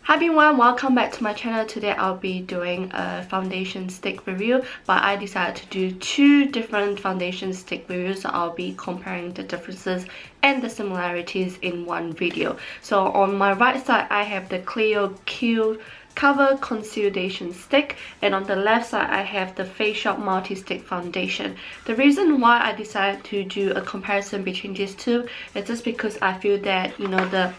Hi everyone, welcome back to my channel. Today I'll be doing a foundation stick review, but I decided to do two different foundation stick reviews, so I'll be comparing the differences and the similarities in one video. So on my right side I have the Cleo Q Cover Conceal-Dation stick, and on the left side I have the Face Shop multi-stick foundation. The reason why I decided to do a comparison between these two is just because I feel that, you know, the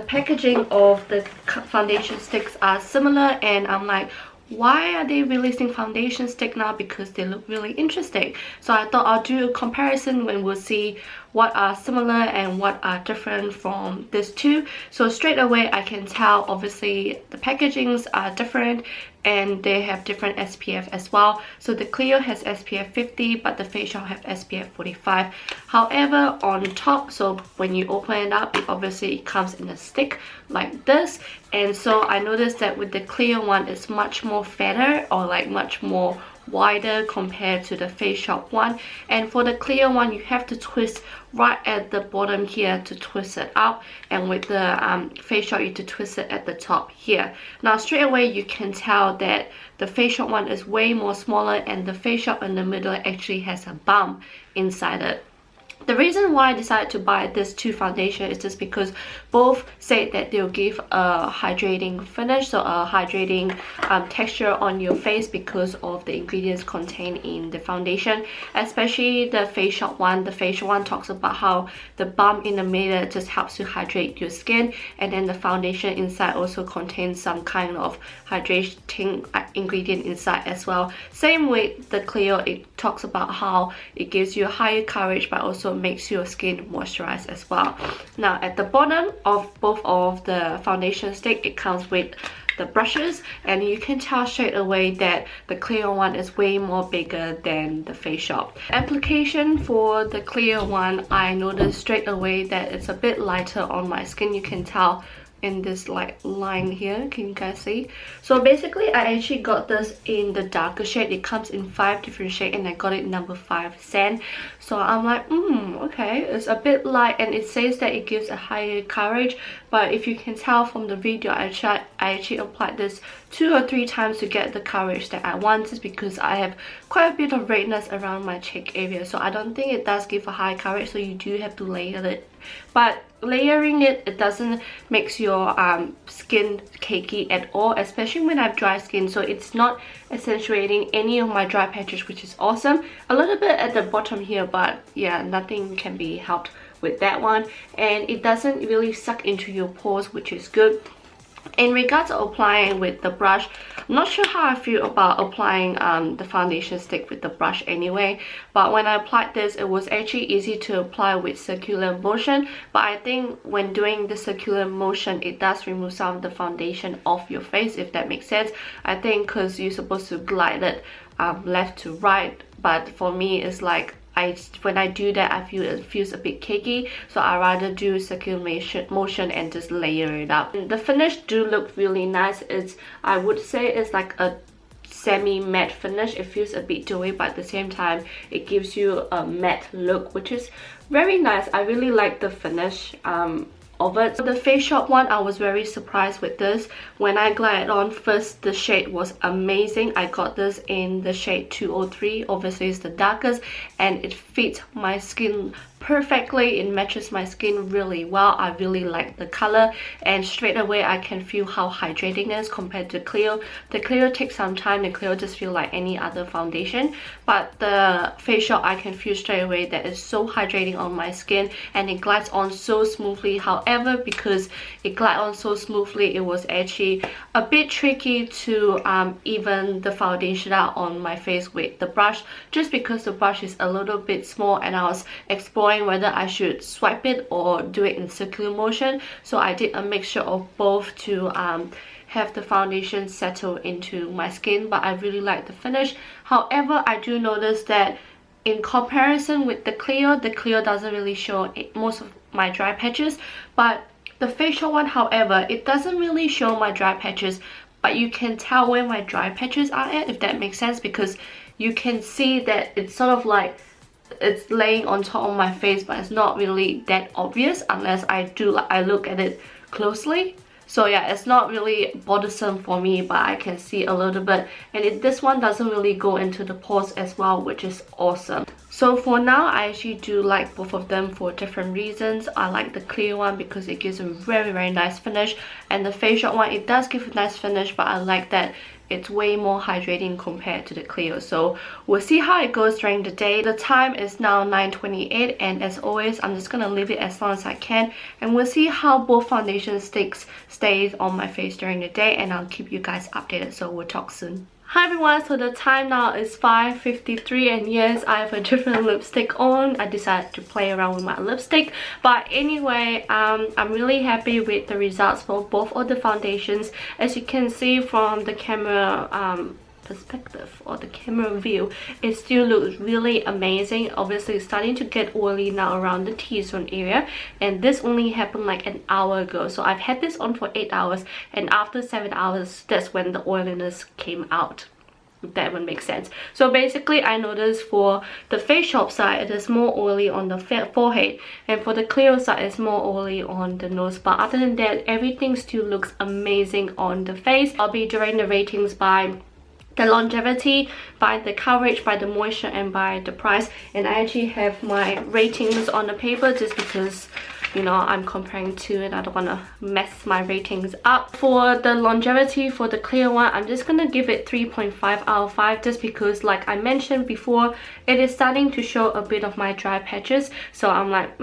packaging of the foundation sticks are similar, and I'm like, why are they releasing foundation stick now? Because they look really interesting. So I thought I'll do a comparison when we'll see what are similar and what are different from these two. So straight away I can tell, obviously the packagings are different and they have different SPF as well. So the Clio has SPF 50, but the Face Shop have SPF 45. However, on top, so when you open it up, it obviously comes in a stick like this. And so I noticed that with the Clio one, it's much more fatter, or like much more wider compared to the Face Shop one. And for the Cleo one, you have to twist right at the bottom here to twist it out, and with the Face Shop you have to twist it at the top here. Now straight away you can tell that the Face Shop one is way more smaller, and the Face Shop in the middle actually has a bump inside it. The reason why I decided to buy these two foundations is just because both say that they'll give a hydrating finish, so a hydrating texture on your face because of the ingredients contained in the foundation. Especially the Face Shop one. The Face Shop one talks about how the bump in the middle just helps to hydrate your skin, and then the foundation inside also contains some kind of hydrating ingredient inside as well. Same with the Cleo, it talks about how it gives you higher coverage but also makes your skin moisturized as well. Now at the bottom of both of the foundation stick, it comes with the brushes, and you can tell straight away that the Cleo one is way more bigger than the Face Shop. Application for the Cleo one, I noticed straight away that it's a bit lighter on my skin. You can tell in this like line here, can you guys see? So basically I actually got this in the darker shade. It comes in 5 different shades, and I got it number 5 sand. So I'm like, okay, it's a bit light, and it says that it gives a higher coverage, but if you can tell from the video, I actually applied this 2 or 3 times to get the coverage that I want, just because I have quite a bit of redness around my cheek area. So I don't think it does give a high coverage, so you do have to layer it. But layering it doesn't make your skin cakey at all, especially when I have dry skin. So it's not accentuating any of my dry patches, which is awesome. A little bit at the bottom here, but yeah, nothing can be helped with that one. And it doesn't really suck into your pores, which is good. In regards to applying with the brush, I'm not sure how I feel about applying the foundation stick with the brush anyway, but when I applied this, it was actually easy to apply with circular motion. But I think when doing the circular motion, it does remove some of the foundation off your face, if that makes sense. I think because you're supposed to glide it left to right, but for me it's like, when I do that, I feel it feels a bit cakey, so I rather do circular motion and just layer it up. The finish do look really nice. I would say it's like a semi-matte finish. It feels a bit dewy, but at the same time it gives you a matte look, which is very nice. I really like the finish of it. The Face Shop one, I was very surprised with this. When I glided on first, the shade was amazing. I got this in the shade 203, obviously it's the darkest, and it fits my skin perfectly. It matches my skin really well. I really like the color, and straight away I can feel how hydrating it is compared to Cleo. The Cleo takes some time. The Cleo just feel like any other foundation, but the Face Shop, I can feel straight away that it's so hydrating on my skin, and it glides on so smoothly. However, because it glides on so smoothly, it was actually a bit tricky to even the foundation out on my face with the brush, just because the brush is a little bit small, and I was exploring whether I should swipe it or do it in circular motion. So I did a mixture of both to have the foundation settle into my skin, but I really like the finish. However, I do notice that in comparison with the Cleo doesn't really show most of my dry patches, but the Face Shop one, however, it doesn't really show my dry patches, but you can tell where my dry patches are at, if that makes sense, because you can see that it's sort of like it's laying on top of my face, but it's not really that obvious unless I look at it closely. So yeah, it's not really bothersome for me, but I can see a little bit. And this one doesn't really go into the pores as well, which is awesome. So for now, I actually do like both of them for different reasons. I like the Cleo one because it gives a very nice finish, and the Face Shop one, it does give a nice finish, but I like that it's way more hydrating compared to the Cleo. So we'll see how it goes during the day. The time is now 9:28, and as always, I'm just gonna leave it as long as I can, and we'll see how both foundation sticks stays on my face during the day, and I'll keep you guys updated. So we'll talk soon. Hi everyone, so the time now is 5:53, and yes, I have a different lipstick on. I decided to play around with my lipstick, but anyway, I'm really happy with the results for both of the foundations. As you can see from the camera perspective or the camera view, it still looks really amazing. Obviously it's starting to get oily now around the T-zone area, and this only happened like an hour ago. So I've had this on for 8 hours, and after 7 hours, that's when the oiliness came out. If that would make sense. So basically, I noticed for the Face Shop side, it is more oily on the forehead, and for the Cleo side, it's more oily on the nose. But other than that, everything still looks amazing on the face. I'll be doing the ratings by the longevity, by the coverage, by the moisture, and by the price. And I actually have my ratings on the paper just because, you know, I'm comparing two and I don't want to mess my ratings up. For the longevity for the Cleo one, I'm just gonna give it 3.5 out of 5 just because, like I mentioned before, it is starting to show a bit of my dry patches. So I'm like,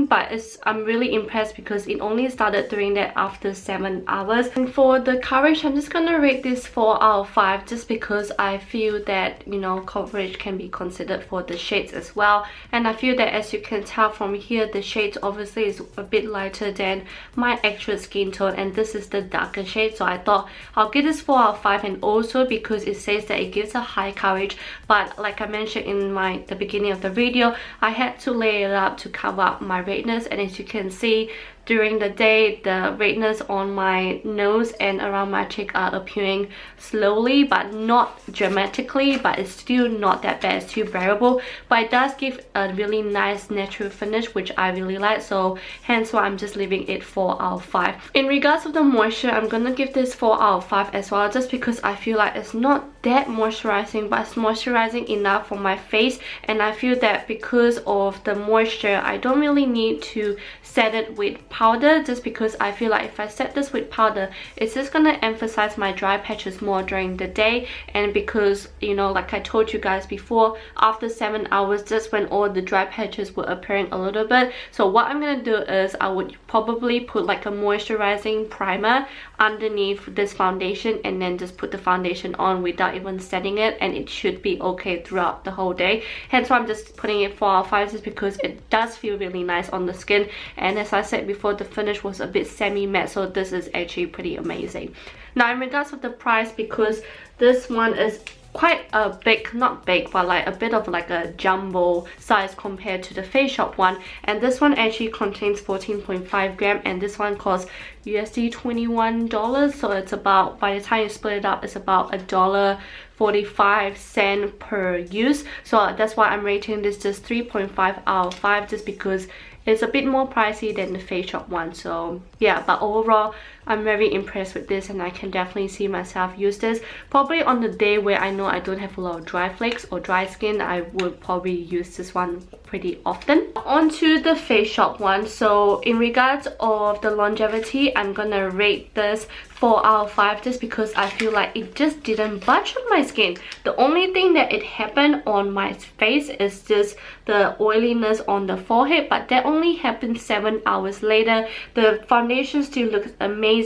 but I'm really impressed because it only started doing that after 7 hours. And for the coverage, I'm just gonna rate this 4 out of 5 just because I feel that, you know, coverage can be considered for the shades as well. And I feel that, as you can tell from here, the shades obviously is a bit lighter than my actual skin tone, and this is the darker shade. So I thought I'll give this 4 out of 5, and also because it says that it gives a high coverage. But like I mentioned in the beginning of the video, I had to layer it up to cover up my redness, and as you can see, during the day, the redness on my nose and around my cheek are appearing slowly, but not dramatically, but it's still not that bad. It's still bearable, but it does give a really nice natural finish, which I really like. So hence why I'm just leaving it 4 out of 5. In regards to the moisture, I'm gonna give this 4 out of 5 as well, just because I feel like it's not that moisturizing, but it's moisturizing enough for my face. And I feel that because of the moisture, I don't really need to set it with powder, just because I feel like if I set this with powder, it's just gonna emphasize my dry patches more during the day. And because, you know, like I told you guys before, after 7 hours, just when all the dry patches were appearing a little bit. So what I'm gonna do is I would probably put like a moisturizing primer underneath this foundation, and then just put the foundation on without even setting it, and it should be okay throughout the whole day. Hence why I'm just putting it 4 out of 5, just because it does feel really nice on the skin. And as I said before, the finish was a bit semi-matte, so this is actually pretty amazing. Now in regards of the price, because this one is quite a big, not big, but like a bit of like a jumbo size compared to the Face Shop one, and this one actually contains 14.5 gram, and this one costs USD $21. So it's about, by the time you split it up, it's about $1.45 per use. So that's why I'm rating this just 3.5 out of 5, just because it's a bit more pricey than the Face Shop one. So yeah, but overall I'm very impressed with this, and I can definitely see myself use this. Probably on the day where I know I don't have a lot of dry flakes or dry skin, I would probably use this one pretty often. On to the Face Shop one. So in regards of the longevity, I'm gonna rate this 4 out of 5, just because I feel like it just didn't budge on my skin. The only thing that it happened on my face is just the oiliness on the forehead, but that only happened 7 hours later. The foundation still looks amazing.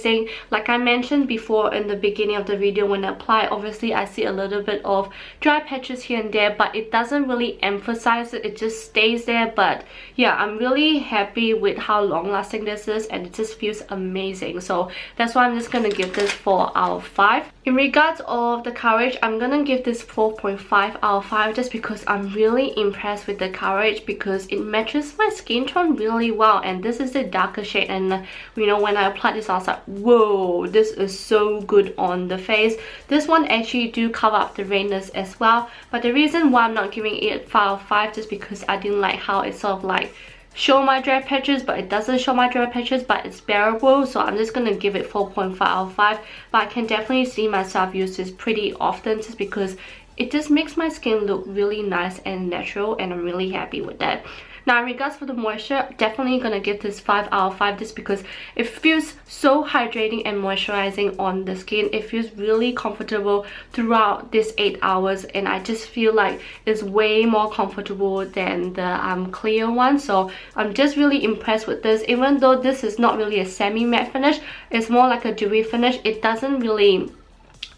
Like I mentioned before in the beginning of the video, when I apply, obviously I see a little bit of dry patches here and there, but it doesn't really emphasize it, it just stays there. But yeah, I'm really happy with how long lasting this is, and it just feels amazing. So that's why I'm just gonna give this 4 out of 5. In regards of the coverage, I'm gonna give this 4.5 out of 5, just because I'm really impressed with the coverage, because it matches my skin tone really well. And this is the darker shade, and you know, when I applied this I was like, whoa, this is so good on the face. This one actually do cover up the redness as well, but the reason why I'm not giving it 5 out of 5, just because I didn't like how it sort of like show my dry patches, but it doesn't show my dry patches, but it's bearable, so I'm just gonna give it 4.5 out of 5. But I can definitely see myself use this pretty often just because it just makes my skin look really nice and natural, and I'm really happy with that. Now in regards for the moisture, definitely gonna give this 5 out of 5 just because it feels so hydrating and moisturizing on the skin. It feels really comfortable throughout this 8 hours, and I just feel like it's way more comfortable than the Cleo one. So I'm just really impressed with this. Even though this is not really a semi-matte finish, it's more like a dewy finish. It doesn't really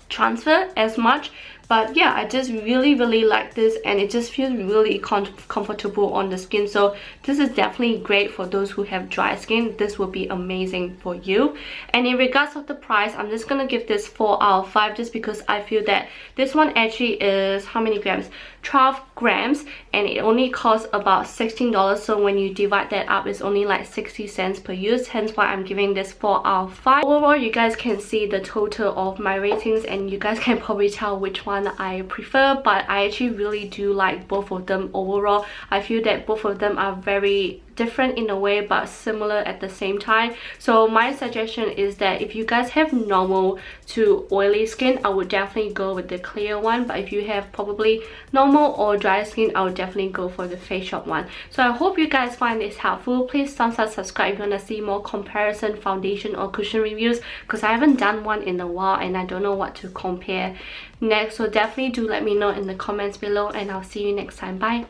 transfer as much, but yeah, I just really like this, and it just feels really comfortable on the skin. So this is definitely great for those who have dry skin. This will be amazing for you. And in regards of the price, I'm just gonna give this 4 out of 5 just because I feel that this one actually is how many grams? 12 grams, and it only costs about $16. So when you divide that up, it's only like 60 cents per use, hence why I'm giving this 4 out of 5. Overall, you guys can see the total of my ratings, and you guys can probably tell which one I prefer, but I actually really do like both of them. Overall, I feel that both of them are very different in a way but similar at the same time. So my suggestion is that if you guys have normal to oily skin, I would definitely go with the Cleo one, but if you have probably normal or dry skin, I would definitely go for the Face Shop one. So I hope you guys find this helpful. Please thumbs up, subscribe if you want to see more comparison foundation or cushion reviews, because I haven't done one in a while and I don't know what to compare next. So definitely do let me know in the comments below, and I'll see you next time. Bye.